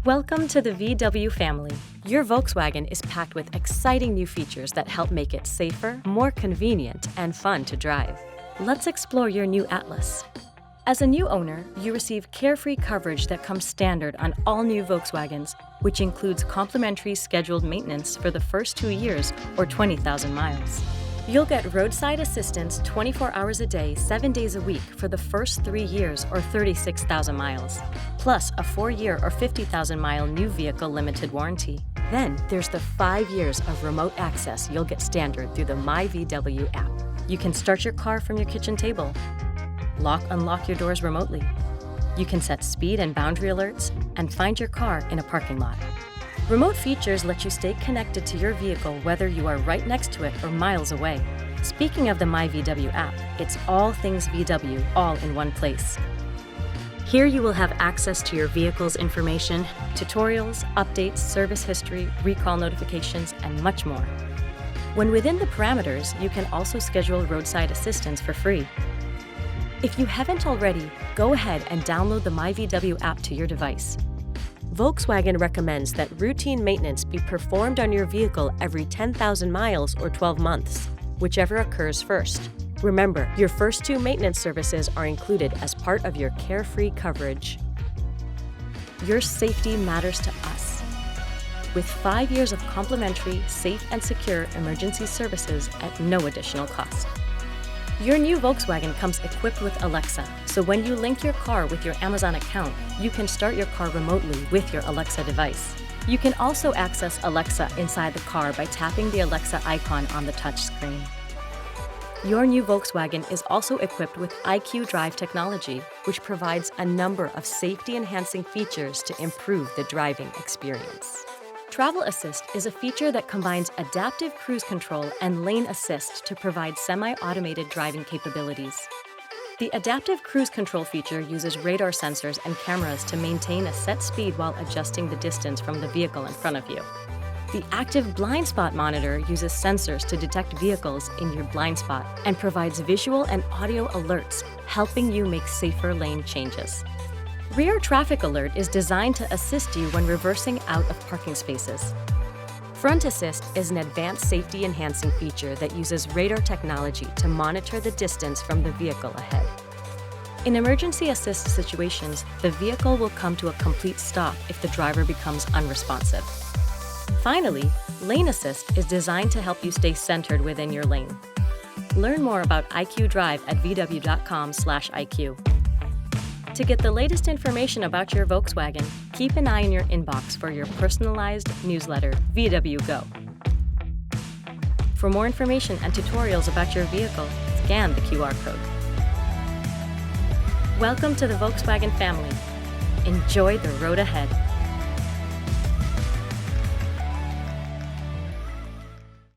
Welcome to the VW family. Your Volkswagen is packed with exciting new features that help make it safer, more convenient, and fun to drive. Let's explore your new Atlas. As a new owner, you receive Carefree Coverage that comes standard on all new Volkswagens, which includes complimentary scheduled maintenance for the first 2 years or 20,000 miles. You'll get roadside assistance 24 hours a day, 7 days a week for the first 3 years or 36,000 miles, plus a 4-year or 50,000-mile new vehicle limited warranty. Then there's the 5 years of remote access you'll get standard through the myVW app. You can start your car from your kitchen table, unlock your doors remotely. You can set speed and boundary alerts and find your car in a parking lot. Remote features let you stay connected to your vehicle whether you are right next to it or miles away. Speaking of the myVW app, it's all things VW, all in one place. Here you will have access to your vehicle's information, tutorials, updates, service history, recall notifications, and much more. When within the parameters, you can also schedule roadside assistance for free. If you haven't already, go ahead and download the myVW app to your device. Volkswagen recommends that routine maintenance be performed on your vehicle every 10,000 miles or 12 months, whichever occurs first. Remember, your first 2 maintenance services are included as part of your Carefree Coverage. Your safety matters to us. With 5 years of complimentary, safe and secure emergency services at no additional cost. Your new Volkswagen comes equipped with Alexa, so when you link your car with your Amazon account, you can start your car remotely with your Alexa device. You can also access Alexa inside the car by tapping the Alexa icon on the touchscreen. Your new Volkswagen is also equipped with IQ.DRIVE technology, which provides a number of safety-enhancing features to improve the driving experience. Travel Assist is a feature that combines adaptive cruise control and lane assist to provide semi-automated driving capabilities. The adaptive cruise control feature uses radar sensors and cameras to maintain a set speed while adjusting the distance from the vehicle in front of you. The active blind spot monitor uses sensors to detect vehicles in your blind spot and provides visual and audio alerts, helping you make safer lane changes. Rear Traffic Alert is designed to assist you when reversing out of parking spaces. Front Assist is an advanced safety-enhancing feature that uses radar technology to monitor the distance from the vehicle ahead. In emergency assist situations, the vehicle will come to a complete stop if the driver becomes unresponsive. Finally, Lane Assist is designed to help you stay centered within your lane. Learn more about IQ.DRIVE at vw.com/IQ. To get the latest information about your Volkswagen, keep an eye in your inbox for your personalized newsletter, VW Go. For more information and tutorials about your vehicle, scan the QR code. Welcome to the Volkswagen family. Enjoy the road ahead.